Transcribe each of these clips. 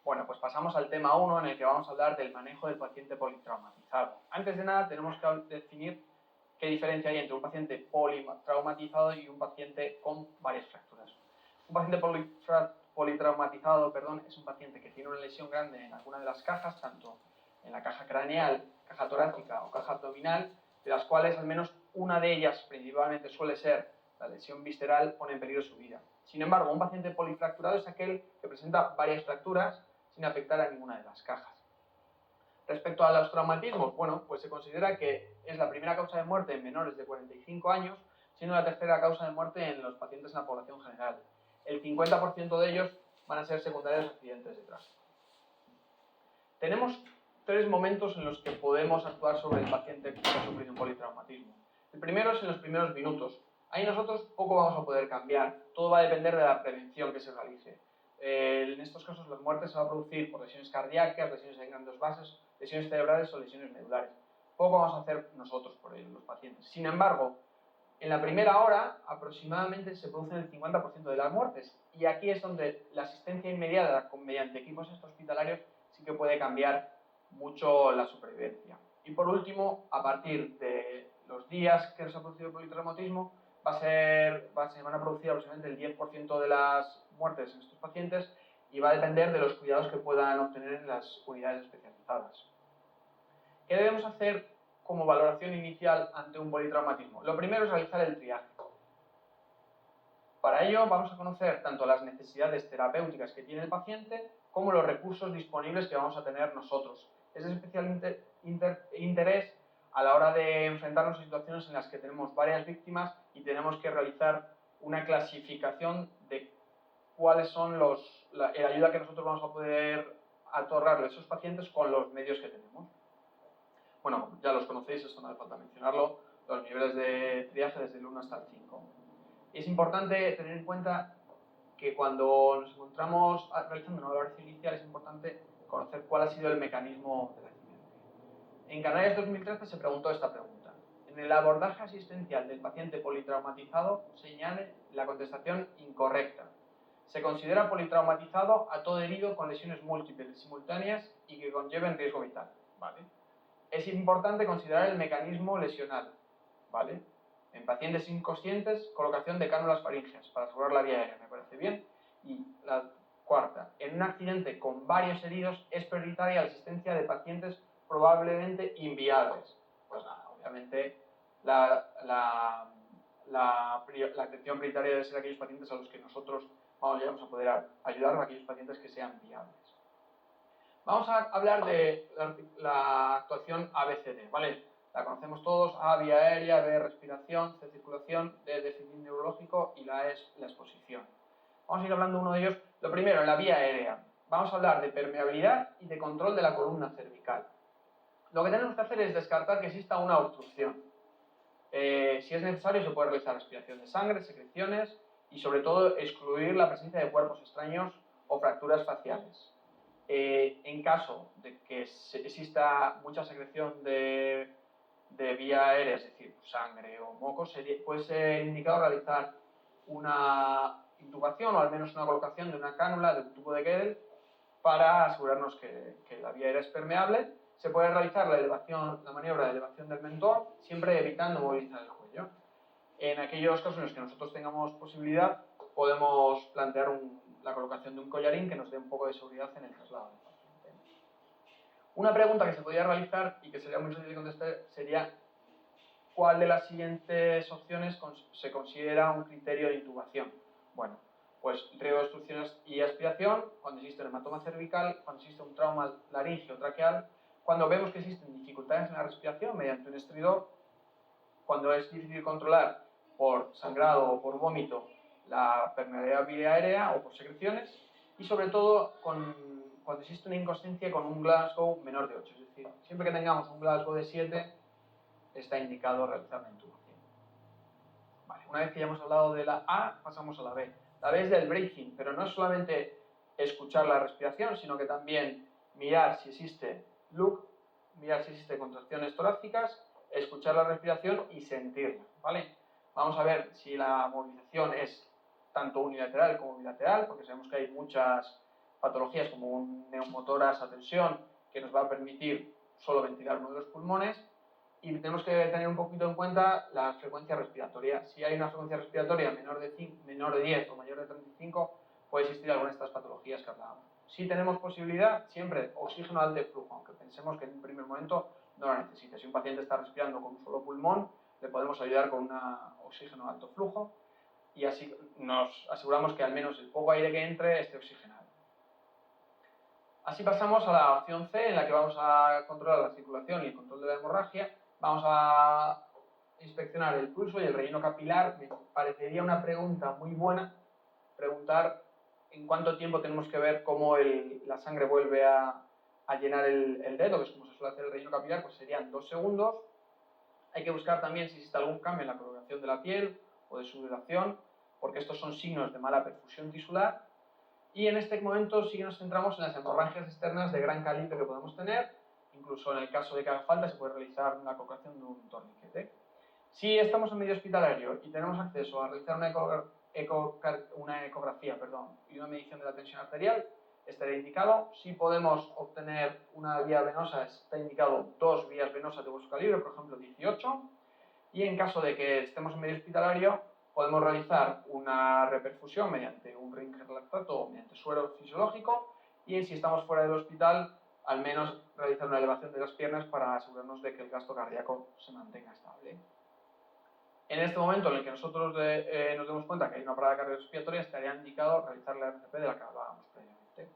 Bueno, pues pasamos al tema 1 en el que vamos a hablar del manejo del paciente politraumatizado. Antes de nada tenemos que definir qué diferencia hay entre un paciente politraumatizado y un paciente con varias fracturas. Un paciente politraumatizado, es un paciente que tiene una lesión grande en alguna de las cajas, tanto en la caja craneal, caja torácica o caja abdominal, de las cuales al menos una de ellas, principalmente suele ser la lesión visceral, pone en peligro su vida. Sin embargo, un paciente polifracturado es aquel que presenta varias fracturas sin afectar a ninguna de las cajas. Respecto a los traumatismos, bueno, pues se considera que es la primera causa de muerte en menores de 45 años, siendo la tercera causa de muerte en los pacientes en la población general. El 50% de ellos van a ser secundarios a accidentes de tráfico. Tenemos 3 momentos en los que podemos actuar sobre el paciente que ha sufrido un politraumatismo. El primero es en los primeros minutos. Ahí nosotros poco vamos a poder cambiar, todo va a depender de la prevención que se realice. En estos casos la muerte se va a producir por lesiones cardíacas, lesiones de grandes vasos, lesiones cerebrales o lesiones medulares. Poco vamos a hacer nosotros por ello, los pacientes. Sin embargo, en la primera hora aproximadamente se producen el 50% de las muertes y aquí es donde la asistencia inmediata mediante equipos hospitalarios sí que puede cambiar mucho la supervivencia. Y por último, a partir de los días que se ha producido el politraumatismo, se van a producir aproximadamente el 10% de las muertes en estos pacientes y va a depender de los cuidados que puedan obtener en las unidades especializadas. ¿Qué debemos hacer como valoración inicial ante un politraumatismo? Lo primero es realizar el triaje. Para ello vamos a conocer tanto las necesidades terapéuticas que tiene el paciente como los recursos disponibles que vamos a tener nosotros. Es de especial interés a la hora de enfrentarnos a situaciones en las que tenemos varias víctimas y tenemos que realizar una clasificación de cuáles son la ayuda que nosotros vamos a poder otorgarle a esos pacientes con los medios que tenemos. Bueno, ya los conocéis, esto no hace falta mencionarlo, los niveles de triaje desde el 1 hasta el 5. Es importante tener en cuenta que cuando nos encontramos realizando una valoración inicial es importante conocer cuál ha sido el mecanismo del accidente. En Canarias 2013 se preguntó esta pregunta. En el abordaje asistencial del paciente politraumatizado se añade la contestación incorrecta. Se considera politraumatizado a todo herido con lesiones múltiples, simultáneas y que conlleven riesgo vital. ¿Vale? Es importante considerar el mecanismo lesional. ¿Vale? En pacientes inconscientes, colocación de cánulas faríngeas para asegurar la vía aérea, me parece bien. Y la cuarta, en un accidente con varios heridos es prioritaria la asistencia de pacientes probablemente inviables. Pues nada, obviamente la atención prioritaria debe ser aquellos pacientes a los que nosotros vamos a poder ayudar, a aquellos pacientes que sean viables. Vamos a hablar de la actuación ABCD, ¿vale? La conocemos todos: A, vía aérea; B, respiración; C, circulación; D, déficit neurológico; y la E es la exposición. Vamos a ir hablando uno de ellos. Lo primero, en la vía aérea. Vamos a hablar de permeabilidad y de control de la columna cervical. Lo que tenemos que hacer es descartar que exista una obstrucción. Si es necesario, se puede realizar aspiración de sangre, secreciones y, sobre todo, excluir la presencia de cuerpos extraños o fracturas faciales. En caso de que exista mucha secreción de vía aérea, es decir, sangre o mocos, puede ser indicado realizar una intubación o al menos una colocación de una cánula de un tubo de Guedel para asegurarnos que la vía aérea es permeable. Se puede realizar la maniobra de elevación del mentón, siempre evitando movilizar el cuello. En aquellos casos en los que nosotros tengamos posibilidad, podemos plantear la colocación de un collarín que nos dé un poco de seguridad en el traslado del paciente. Una pregunta que se podría realizar y que sería muy fácil de contestar sería: ¿cuál de las siguientes opciones se considera un criterio de intubación? Bueno, pues riesgo de obstrucciones y aspiración, cuando existe un hematoma cervical, cuando existe un trauma laríngeo traqueal, cuando vemos que existen dificultades en la respiración mediante un estridor, cuando es difícil controlar por sangrado o por vómito la permeabilidad vía aérea o por secreciones, y sobre todo cuando existe una inconsciencia con un Glasgow menor de 8, es decir, siempre que tengamos un Glasgow de 7 está indicado realizar una intubación. Vale, una vez que ya hemos hablado de la A, pasamos a la B. La B es del breathing, pero no es solamente escuchar la respiración, sino que también mirar si existe look, mirar si existe contracciones torácicas, escuchar la respiración y sentirla, ¿vale? Vamos a ver si la movilización es tanto unilateral como bilateral, porque sabemos que hay muchas patologías como un neumotórax a tensión, que nos va a permitir solo ventilar uno de los pulmones, y tenemos que tener un poquito en cuenta la frecuencia respiratoria. Si hay una frecuencia respiratoria menor de 10 o mayor de 35, puede existir alguna de estas patologías que hablábamos. Si tenemos posibilidad, siempre oxígeno alto de flujo, aunque pensemos que en un primer momento no la necesita. Si un paciente está respirando con un solo pulmón, le podemos ayudar con un oxígeno alto flujo y así nos aseguramos que al menos el poco aire que entre esté oxigenado. Así pasamos a la opción C, en la que vamos a controlar la circulación y el control de la hemorragia. Vamos a inspeccionar el pulso y el relleno capilar. Me parecería una pregunta muy buena preguntar en cuánto tiempo tenemos que ver cómo la sangre vuelve a llenar el dedo, que es como se suele hacer el relleno capilar, pues serían 2 segundos. Hay que buscar también si existe algún cambio en la coloración de la piel o de sudoración, porque estos son signos de mala perfusión tisular. Y en este momento sí que nos centramos en las hemorragias externas de gran calibre que podemos tener. Incluso en el caso de que haga falta se puede realizar una colocación de un torniquete. Si estamos en medio hospitalario y tenemos acceso a realizar una ecografía y una medición de la tensión arterial, estaría indicado. Si podemos obtener una vía venosa, está indicado 2 vías venosas de vuestro calibre, por ejemplo 18. Y en caso de que estemos en medio hospitalario, podemos realizar una reperfusión mediante un Ringer lactato o mediante suero fisiológico, y si estamos fuera del hospital, al menos realizar una elevación de las piernas para asegurarnos de que el gasto cardíaco se mantenga estable. En este momento en el que nosotros nos demos cuenta que hay una parada cardiorrespiratoria, estaría indicado realizar la RCP de la que hablábamos previamente.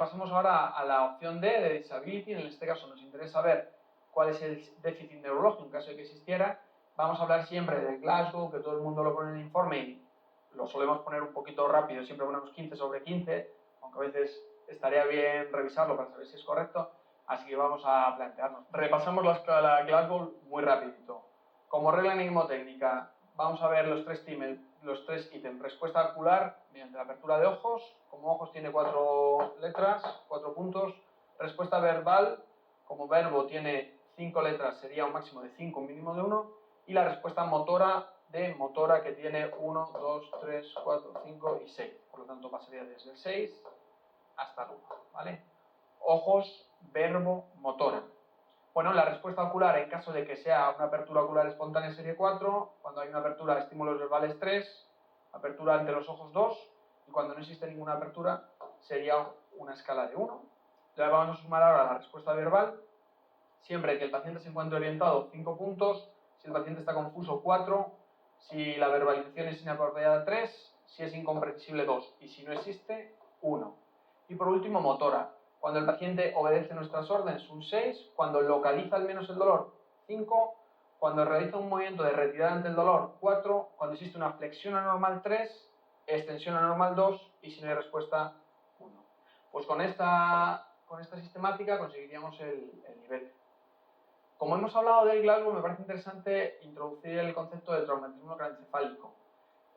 Pasemos ahora a la opción D de disability. En este caso nos interesa ver cuál es el déficit neurológico en caso de que existiera. Vamos a hablar siempre del Glasgow, que todo el mundo lo pone en el informe y lo solemos poner un poquito rápido, siempre ponemos 15 sobre 15, aunque a veces estaría bien revisarlo para saber si es correcto, así que vamos a plantearnos. Repasamos la escala Glasgow muy rapidito. Como regla mnemotécnica, vamos a ver los tres ítems. Respuesta ocular mediante la apertura de ojos, como ojos tiene 4 letras, 4 puntos. Respuesta verbal, como verbo tiene 5 letras, sería un máximo de 5, un mínimo de 1. Y la respuesta motora que tiene 1, 2, 3, 4, 5 y 6. Por lo tanto, pasaría desde el 6 hasta el 1, ¿vale? Ojos, verbo, motora. Bueno, la respuesta ocular, en caso de que sea una apertura ocular espontánea, serie 4, cuando hay una apertura de estímulos verbales 3, apertura ante los ojos 2, y cuando no existe ninguna apertura, sería una escala de 1. Le vamos a sumar ahora la respuesta verbal. Siempre que el paciente se encuentre orientado, 5 puntos. Si el paciente está confuso, 4. Si la verbalización es inapropiada, 3. Si es incomprensible, 2. Y si no existe, 1. Y por último, motora. Cuando el paciente obedece nuestras órdenes, un 6. Cuando localiza al menos el dolor, 5. Cuando realiza un movimiento de retirada ante el dolor, 4. Cuando existe una flexión anormal, 3. Extensión anormal, 2. Y si no hay respuesta, 1. Pues con esta sistemática conseguiríamos el nivel. Como hemos hablado del Glasgow, me parece interesante introducir el concepto del traumatismo craneoencefálico.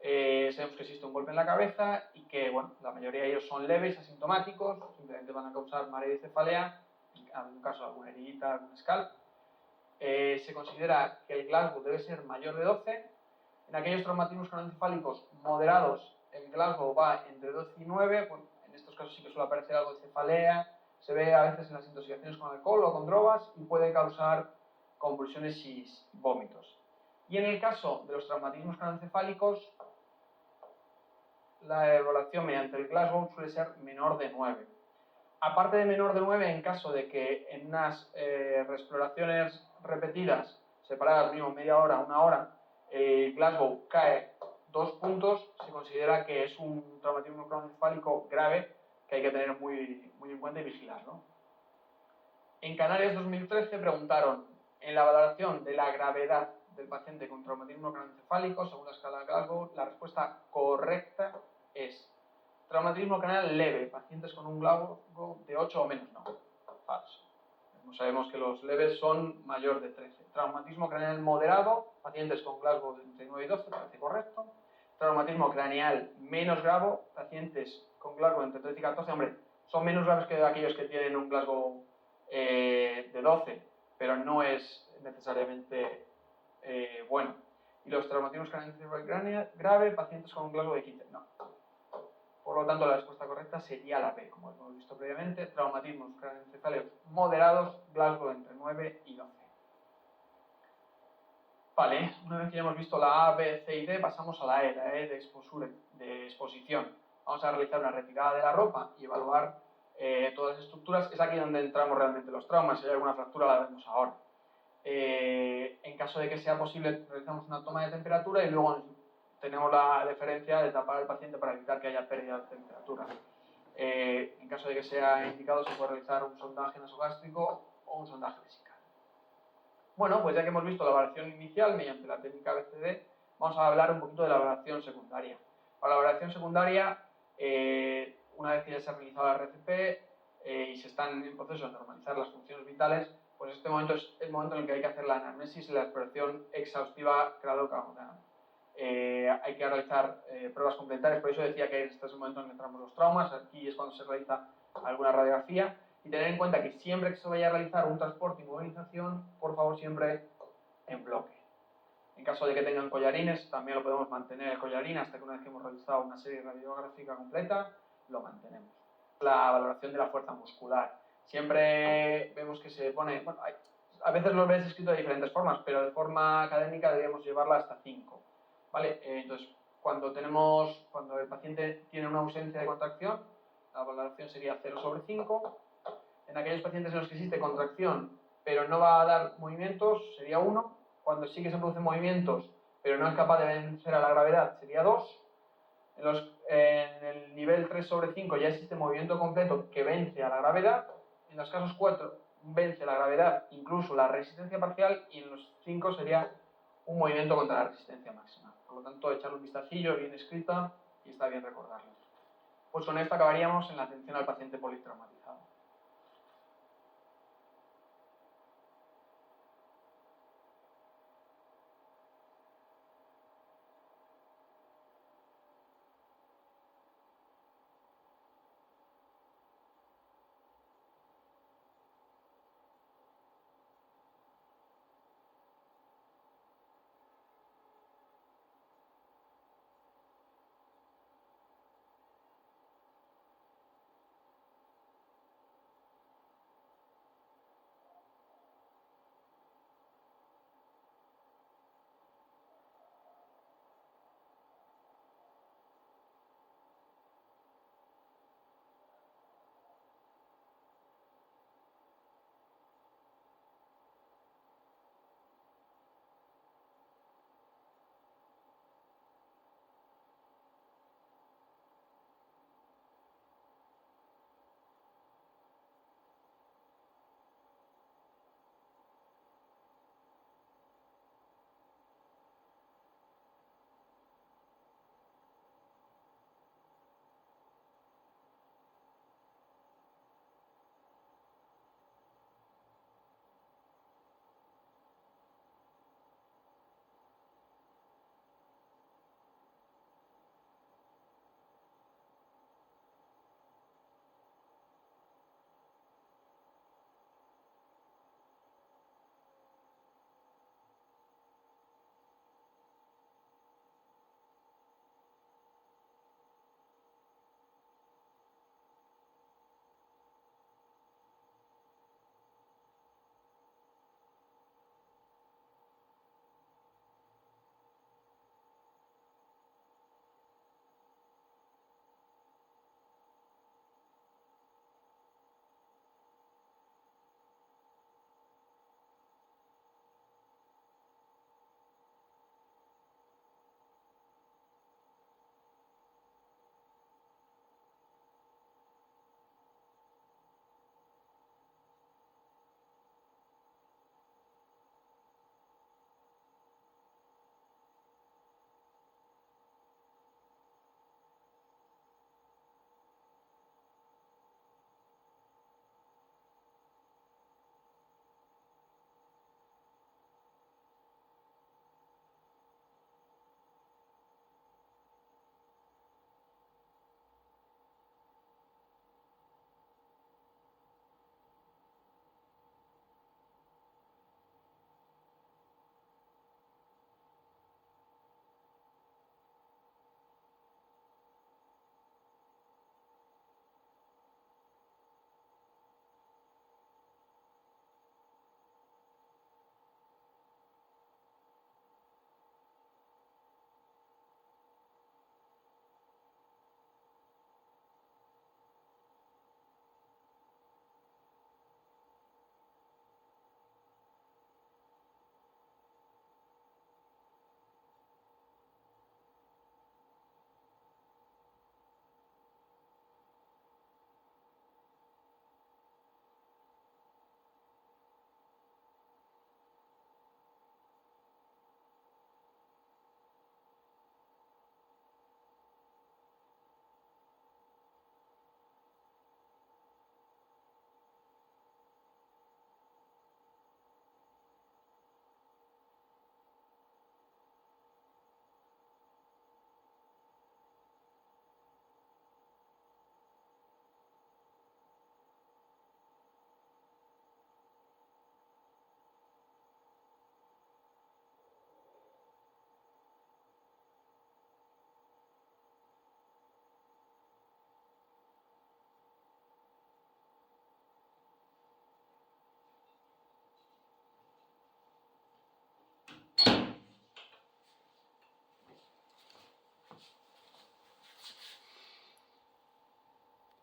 Sabemos que existe un golpe en la cabeza y que, bueno, la mayoría de ellos son leves, asintomáticos, simplemente van a causar mareo y cefalea, en algún caso alguna heridita, algún scalp. Se considera que el Glasgow debe ser mayor de 12. En aquellos traumatismos craneoencefálicos moderados, el Glasgow va entre 12 y 9. Bueno, en estos casos sí que suele aparecer algo de cefalea. Se ve a veces en las intoxicaciones con alcohol o con drogas y puede causar convulsiones y vómitos. Y en el caso de los traumatismos craneoencefálicos, la evaluación mediante el Glasgow suele ser menor de 9. Aparte de menor de 9, en caso de que en unas reexploraciones repetidas, separadas mínimo media hora, una hora, el Glasgow cae 2 puntos, se considera que es un traumatismo craneoencefálico grave que hay que tener muy en cuenta y vigilar, ¿no? En Canarias 2013 preguntaron en la valoración de la gravedad del paciente con traumatismo craneoencefálico según la escala de Glasgow, la respuesta correcta es traumatismo craneal leve, pacientes con un Glasgow de 8 o menos, no, falso. Sabemos que los leves son mayor de 13. Traumatismo craneal moderado, pacientes con Glasgow de entre 9 y 12, parece correcto. Traumatismo craneal menos grave, pacientes con Glasgow entre 13 y 14, hombre, son menos graves que aquellos que tienen un Glasgow de 12, pero no es necesariamente bueno. Y los traumatismos craneales grave, pacientes con un Glasgow de 15, no. Por lo tanto, la respuesta correcta sería la B, como hemos visto previamente, traumatismos craneoencefálicos moderados, Glasgow entre 9 y 12. Vale, una vez que ya hemos visto la A, B, C y D, pasamos a la E de exposición. Vamos a realizar una retirada de la ropa y evaluar todas las estructuras. Es aquí donde entramos realmente los traumas. Si hay alguna fractura, la vemos ahora. En caso de que sea posible, realizamos una toma de temperatura y luego tenemos la deferencia de tapar al paciente para evitar que haya pérdida de temperatura. En caso de que sea indicado, se puede realizar un sondaje nasogástrico o un sondaje vesical. Bueno, pues ya que hemos visto la evaluación inicial mediante la técnica BCD, vamos a hablar un poquito de la evaluación secundaria. Para la evaluación secundaria, una vez que ya se ha realizado la RCP y se están en proceso de normalizar las funciones vitales, pues este momento es el momento en el que hay que hacer la anamnesis y la exploración exhaustiva grado-caudal. Hay que realizar pruebas complementarias, por eso decía que este es el momento en el que entramos los traumas, aquí es cuando se realiza alguna radiografía, y tener en cuenta que siempre que se vaya a realizar un transporte y movilización, por favor siempre en bloque. En caso de que tengan collarines, también lo podemos mantener el collarín hasta que una vez que hemos realizado una serie radiográfica completa, lo mantenemos. La valoración de la fuerza muscular. Siempre vemos que se pone, bueno, a veces lo ves escrito de diferentes formas, pero de forma académica deberíamos llevarla hasta 5. ¿Vale? Entonces, cuando el paciente tiene una ausencia de contracción, la valoración sería 0/5. En aquellos pacientes en los que existe contracción, pero no va a dar movimientos, sería 1. Cuando sí que se producen movimientos, pero no es capaz de vencer a la gravedad, sería 2. En el nivel 3/5 ya existe movimiento completo que vence a la gravedad. En los casos 4 vence la gravedad, incluso la resistencia parcial, y en los 5 sería un movimiento contra la resistencia máxima. Por lo tanto, echarle un vistacillo, bien escrita, y está bien recordarlo. Pues con esto acabaríamos en la atención al paciente politraumatizado.